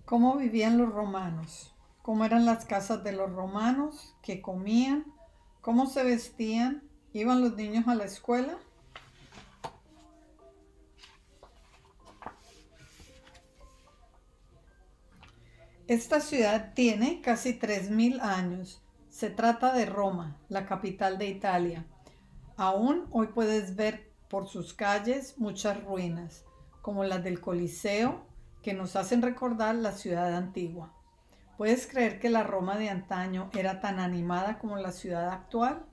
¿Cómo vivían los romanos? ¿Cómo eran las casas de los romanos? ¿Qué comían? ¿Cómo se vestían? ¿Iban los niños a la escuela? Esta ciudad tiene casi 3000 años. Se trata de Roma, la capital de Italia. Aún hoy puedes ver por sus calles muchas ruinas, como las del Coliseo, que nos hacen recordar la ciudad antigua. ¿Puedes creer que la Roma de antaño era tan animada como la ciudad actual?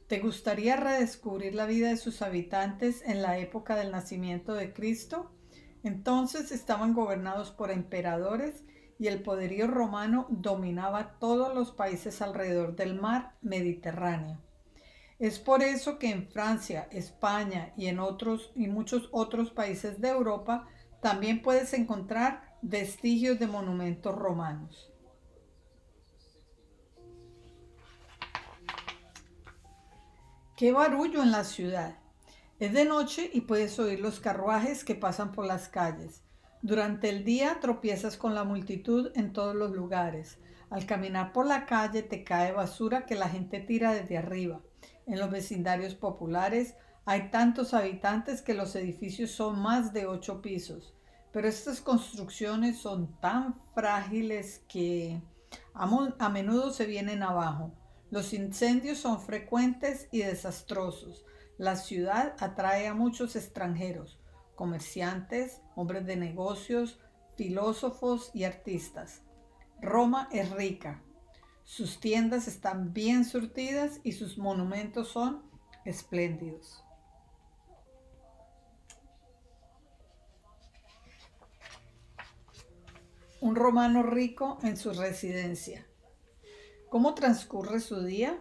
¿Te gustaría redescubrir la vida de sus habitantes en la época del nacimiento de Cristo? Entonces estaban gobernados por emperadores y el poderío romano dominaba todos los países alrededor del mar Mediterráneo. Es por eso que en Francia, España y en muchos otros países de Europa también puedes encontrar vestigios de monumentos romanos. ¡Qué barullo en la ciudad! Es de noche y puedes oír los carruajes que pasan por las calles. Durante el día tropiezas con la multitud en todos los lugares. Al caminar por la calle te cae basura que la gente tira desde arriba. En los vecindarios populares hay tantos habitantes que los edificios son más de 8 pisos. Pero estas construcciones son tan frágiles que a menudo se vienen abajo. Los incendios son frecuentes y desastrosos. La ciudad atrae a muchos extranjeros, comerciantes, hombres de negocios, filósofos y artistas. Roma es rica. Sus tiendas están bien surtidas y sus monumentos son espléndidos. Un romano rico en su residencia. ¿Cómo transcurre su día?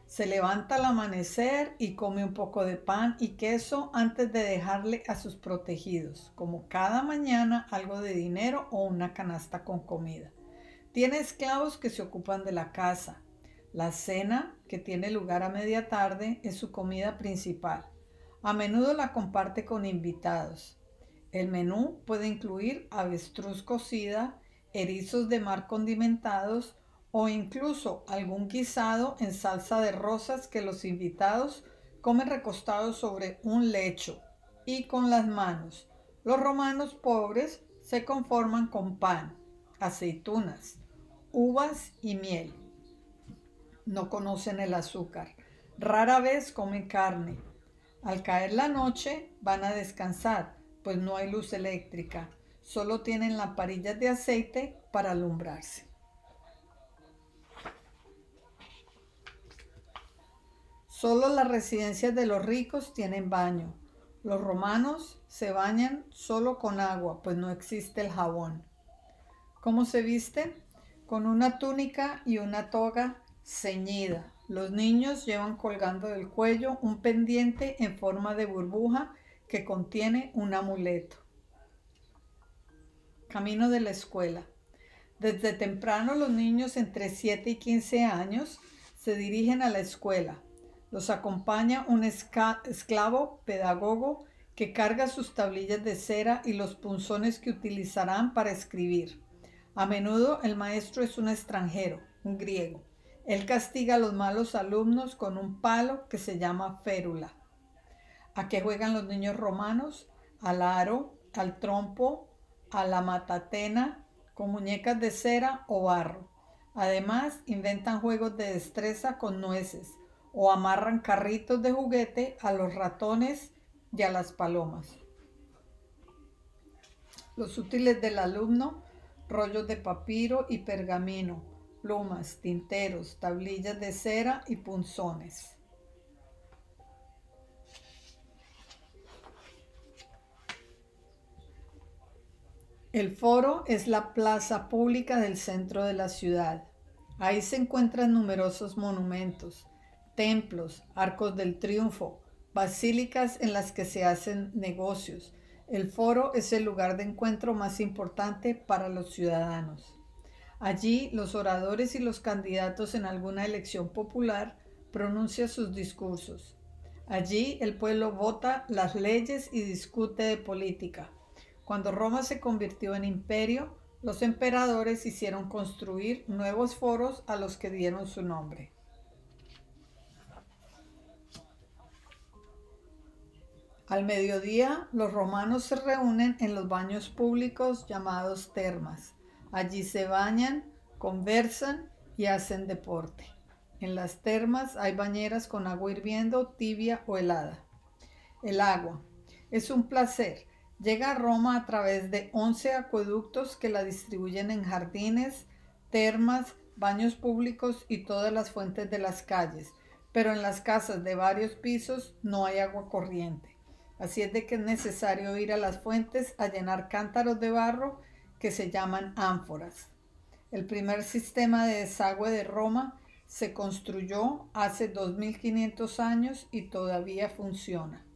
Se levanta al amanecer y come un poco de pan y queso antes de dejarle a sus protegidos, como cada mañana algo de dinero o una canasta con comida. Tiene esclavos que se ocupan de la casa. La cena, que tiene lugar a media tarde, es su comida principal. A menudo la comparte con invitados. El menú puede incluir avestruz cocida, erizos de mar condimentados o incluso algún guisado en salsa de rosas que los invitados comen recostados sobre un lecho y con las manos. Los romanos pobres se conforman con pan, aceitunas, uvas y miel. No conocen el azúcar. Rara vez comen carne. Al caer la noche van a descansar, pues no hay luz eléctrica. Solo tienen lamparillas de aceite para alumbrarse. Solo las residencias de los ricos tienen baño. Los romanos se bañan solo con agua, pues no existe el jabón. ¿Cómo se visten? Con una túnica y una toga ceñida. Los niños llevan colgando del cuello un pendiente en forma de burbuja que contiene un amuleto. Camino de la escuela. Desde temprano los niños entre 7 y 15 años se dirigen a la escuela. Los acompaña un esclavo pedagogo que carga sus tablillas de cera y los punzones que utilizarán para escribir. A menudo el maestro es un extranjero, un griego. Él castiga a los malos alumnos con un palo que se llama férula. ¿A qué juegan los niños romanos? Al aro, al trompo, a la matatena, con muñecas de cera o barro. Además, inventan juegos de destreza con nueces o amarran carritos de juguete a los ratones y a las palomas. Los útiles del alumno: rollos de papiro y pergamino, plumas, tinteros, tablillas de cera y punzones. El foro es la plaza pública del centro de la ciudad. Ahí se encuentran numerosos monumentos, templos, arcos del triunfo, basílicas en las que se hacen negocios. El foro es el lugar de encuentro más importante para los ciudadanos. Allí los oradores y los candidatos en alguna elección popular pronuncian sus discursos. Allí el pueblo vota las leyes y discute de política. Cuando Roma se convirtió en imperio, Los emperadores hicieron construir nuevos foros a los que dieron su nombre. Al mediodía, los romanos se reúnen en los baños públicos llamados termas. Allí se bañan, conversan y hacen deporte. En las termas hay bañeras con agua hirviendo, tibia o helada. El agua es un placer. Llega a Roma a través de 11 acueductos que la distribuyen en jardines, termas, baños públicos y todas las fuentes de las calles. Pero en las casas de varios pisos no hay agua corriente. Así es de que es necesario ir a las fuentes a llenar cántaros de barro que se llaman ánforas. El primer sistema de desagüe de Roma se construyó hace 2500 años y todavía funciona.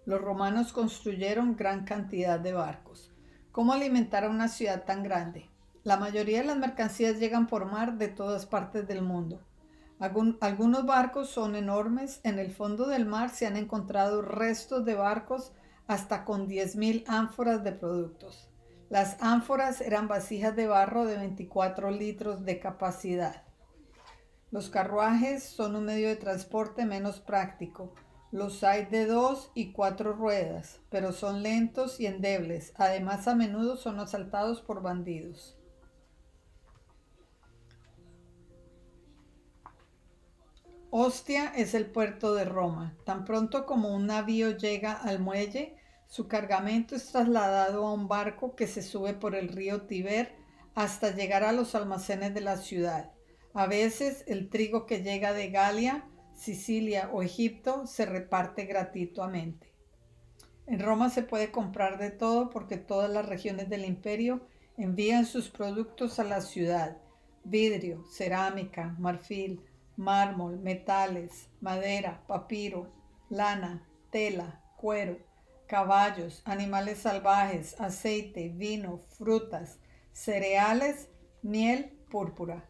Los romanos construyeron gran cantidad de barcos. ¿Cómo alimentar a una ciudad tan grande? La mayoría de las mercancías llegan por mar de todas partes del mundo. Algunos barcos son enormes. En el fondo del mar se han encontrado restos de barcos hasta con 10.000 ánforas de productos. Las ánforas eran vasijas de barro de 24 litros de capacidad. Los carruajes son un medio de transporte menos práctico. Los hay de 2 y 4 ruedas, pero son lentos y endebles. Además, a menudo son asaltados por bandidos. Ostia es el puerto de Roma. Tan pronto como un navío llega al muelle, su cargamento es trasladado a un barco que se sube por el río Tíber hasta llegar a los almacenes de la ciudad. A veces el trigo que llega de Galia, Sicilia o Egipto se reparte gratuitamente. En Roma se puede comprar de todo porque todas las regiones del imperio envían sus productos a la ciudad: vidrio, cerámica, marfil, mármol, metales, madera, papiro, lana, tela, cuero, caballos, animales salvajes, aceite, vino, frutas, cereales, miel, púrpura.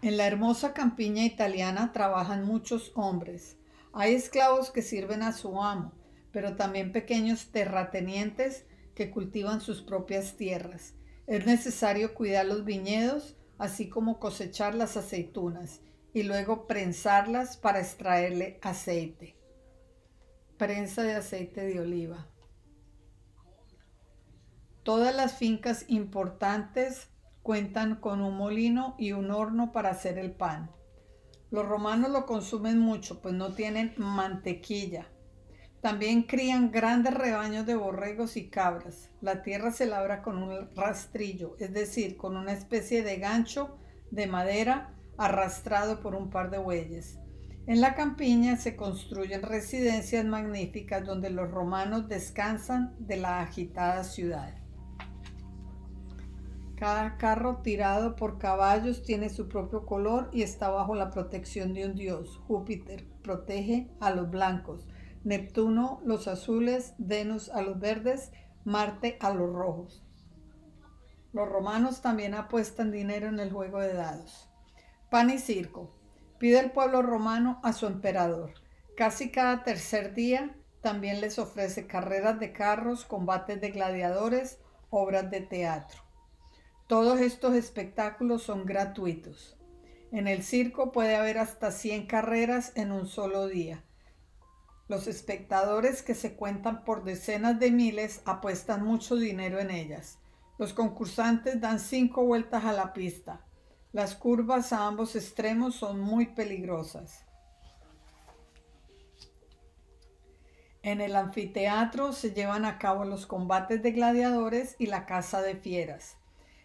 En la hermosa campiña italiana trabajan muchos hombres. Hay esclavos que sirven a su amo, pero también pequeños terratenientes que cultivan sus propias tierras. Es necesario cuidar los viñedos, así como cosechar las aceitunas y luego prensarlas para extraerle aceite. Prensa de aceite de oliva. Todas las fincas importantes cuentan con un molino y un horno para hacer el pan. Los romanos lo consumen mucho, pues no tienen mantequilla. También crían grandes rebaños de borregos y cabras. La tierra se labra con un rastrillo, es decir, con una especie de gancho de madera arrastrado por un par de bueyes. En la campiña se construyen residencias magníficas donde los romanos descansan de la agitada ciudad. Cada carro tirado por caballos tiene su propio color y está bajo la protección de un dios. Júpiter protege a los blancos, Neptuno los azules, Venus a los verdes, Marte a los rojos. Los romanos también apuestan dinero en el juego de dados. Pan y circo. Pide el pueblo romano a su emperador. Casi cada tercer día también les ofrece carreras de carros, combates de gladiadores, obras de teatro. Todos estos espectáculos son gratuitos. En el circo puede haber hasta 100 carreras en un solo día. Los espectadores, que se cuentan por decenas de miles, apuestan mucho dinero en ellas. Los concursantes dan 5 vueltas a la pista. Las curvas a ambos extremos son muy peligrosas. En el anfiteatro se llevan a cabo los combates de gladiadores y la caza de fieras.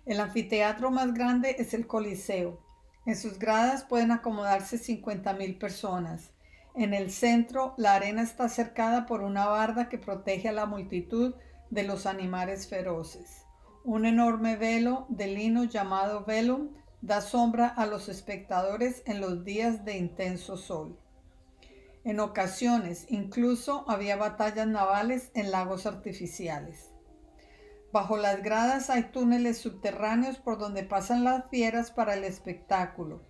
El anfiteatro más grande es el Coliseo. En sus gradas pueden acomodarse 50.000 personas. En el centro, la arena está cercada por una barda que protege a la multitud de los animales feroces. Un enorme velo de lino llamado velum da sombra a los espectadores en los días de intenso sol. En ocasiones, incluso había batallas navales en lagos artificiales. Bajo las gradas hay túneles subterráneos por donde pasan las fieras para el espectáculo.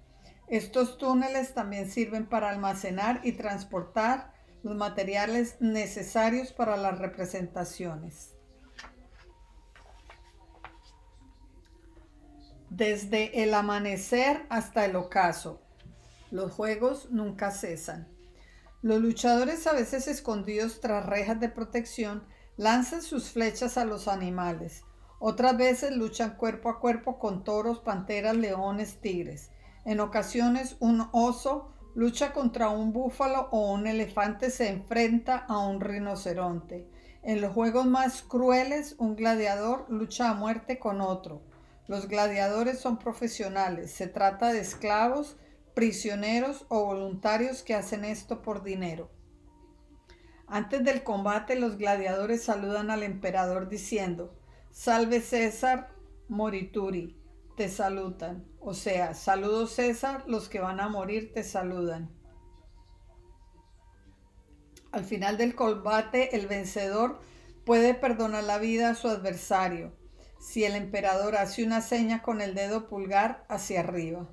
Estos túneles también sirven para almacenar y transportar los materiales necesarios para las representaciones. Desde el amanecer hasta el ocaso, los juegos nunca cesan. Los luchadores, a veces escondidos tras rejas de protección, lanzan sus flechas a los animales. Otras veces luchan cuerpo a cuerpo con toros, panteras, leones, tigres. En ocasiones, un oso lucha contra un búfalo o un elefante se enfrenta a un rinoceronte. En los juegos más crueles, un gladiador lucha a muerte con otro. Los gladiadores son profesionales. Se trata de esclavos, prisioneros o voluntarios que hacen esto por dinero. Antes del combate, los gladiadores saludan al emperador diciendo: Salve César morituri, te saludan. O sea, saludo César, los que van a morir te saludan. Al final del combate, el vencedor puede perdonar la vida a su adversario si el emperador hace una seña con el dedo pulgar hacia arriba.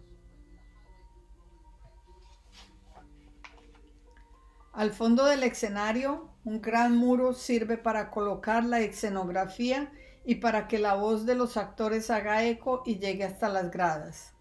Al fondo del escenario, un gran muro sirve para colocar la escenografía y para que la voz de los actores haga eco y llegue hasta las gradas.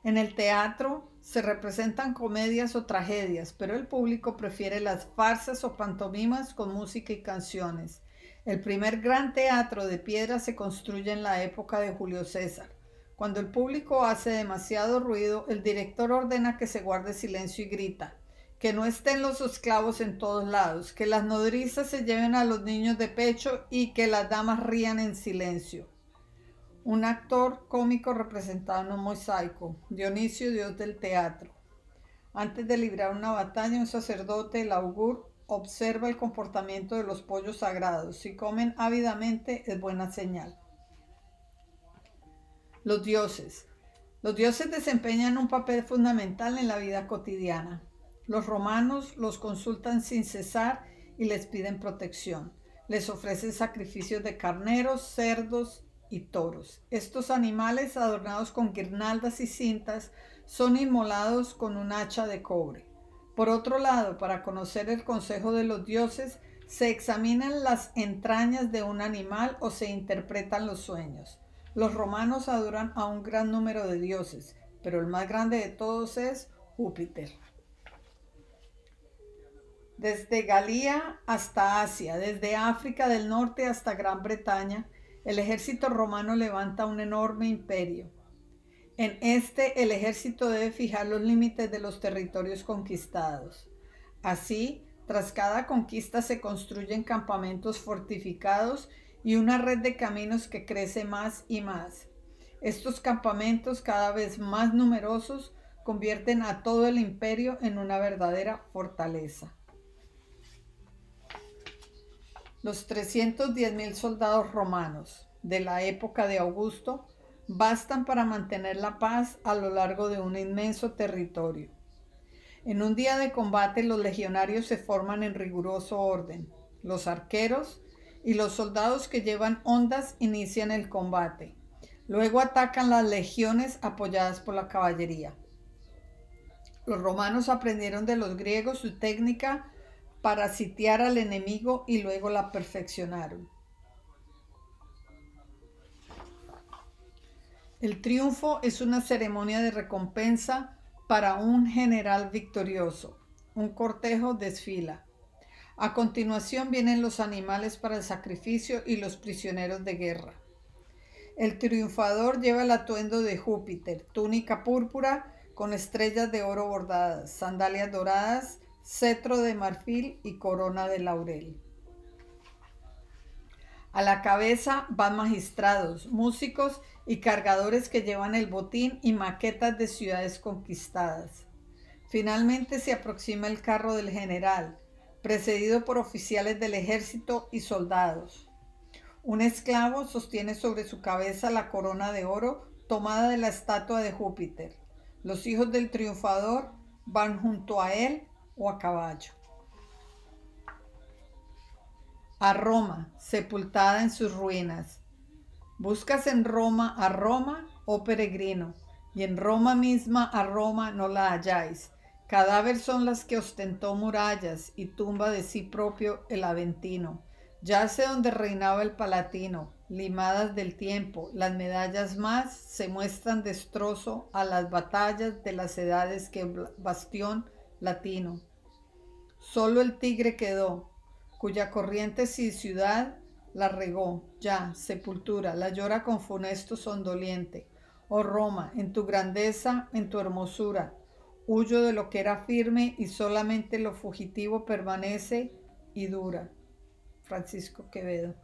En el teatro se representan comedias o tragedias, pero el público prefiere las farsas o pantomimas con música y canciones. El primer gran teatro de piedra se construye en la época de Julio César. Cuando el público hace demasiado ruido, el director ordena que se guarde silencio y grita: que no estén los esclavos en todos lados, que las nodrizas se lleven a los niños de pecho y que las damas rían en silencio. Un actor cómico representado en un mosaico, Dionisio, dios del teatro. Antes de librar una batalla, un sacerdote, el augur, observa el comportamiento de los pollos sagrados. Si comen ávidamente, es buena señal. Los dioses. Los dioses desempeñan un papel fundamental en la vida cotidiana. Los romanos los consultan sin cesar y les piden protección. Les ofrecen sacrificios de carneros, cerdos y toros. Estos animales, adornados con guirnaldas y cintas, son inmolados con un hacha de cobre. Por otro lado, para conocer el consejo de los dioses, se examinan las entrañas de un animal o se interpretan los sueños. Los romanos adoran a un gran número de dioses, pero el más grande de todos es Júpiter. Desde Galía hasta Asia, desde África del Norte hasta Gran Bretaña, el ejército romano levanta un enorme imperio. En este, el ejército debe fijar los límites de los territorios conquistados. Así, tras cada conquista se construyen campamentos fortificados y una red de caminos que crece más y más. Estos campamentos, cada vez más numerosos, convierten a todo el imperio en una verdadera fortaleza. Los 310.000 soldados romanos de la época de Augusto bastan para mantener la paz a lo largo de un inmenso territorio. En un día de combate, los legionarios se forman en riguroso orden. Los arqueros y los soldados que llevan hondas inician el combate. Luego atacan las legiones apoyadas por la caballería. Los romanos aprendieron de los griegos su técnica para sitiar al enemigo y luego la perfeccionaron. El triunfo es una ceremonia de recompensa para un general victorioso. Un cortejo desfila. A continuación vienen los animales para el sacrificio y los prisioneros de guerra. El triunfador lleva el atuendo de Júpiter, túnica púrpura con estrellas de oro bordadas, sandalias doradas, cetro de marfil y corona de laurel. A la cabeza van magistrados, músicos y cargadores que llevan el botín y maquetas de ciudades conquistadas. Finalmente se aproxima el carro del general, precedido por oficiales del ejército y soldados. Un esclavo sostiene sobre su cabeza la corona de oro tomada de la estatua de Júpiter. Los hijos del triunfador van junto a él o a caballo. A Roma, sepultada en sus ruinas. ¿Buscas en Roma a Roma, oh peregrino? y en Roma misma a Roma no la halláis. Cadáver son las que ostentó murallas y tumba de sí propio el Aventino. Yace donde reinaba el Palatino, limadas del tiempo, las medallas más se muestran destrozo a las batallas de las edades que bastión latino. Solo el Tigre quedó, cuya corriente sin ciudad la regó, ya, sepultura, la llora con funesto son doliente. Oh Roma, en tu grandeza, en tu hermosura, huyo de lo que era firme y solamente lo fugitivo permanece y dura. Francisco Quevedo.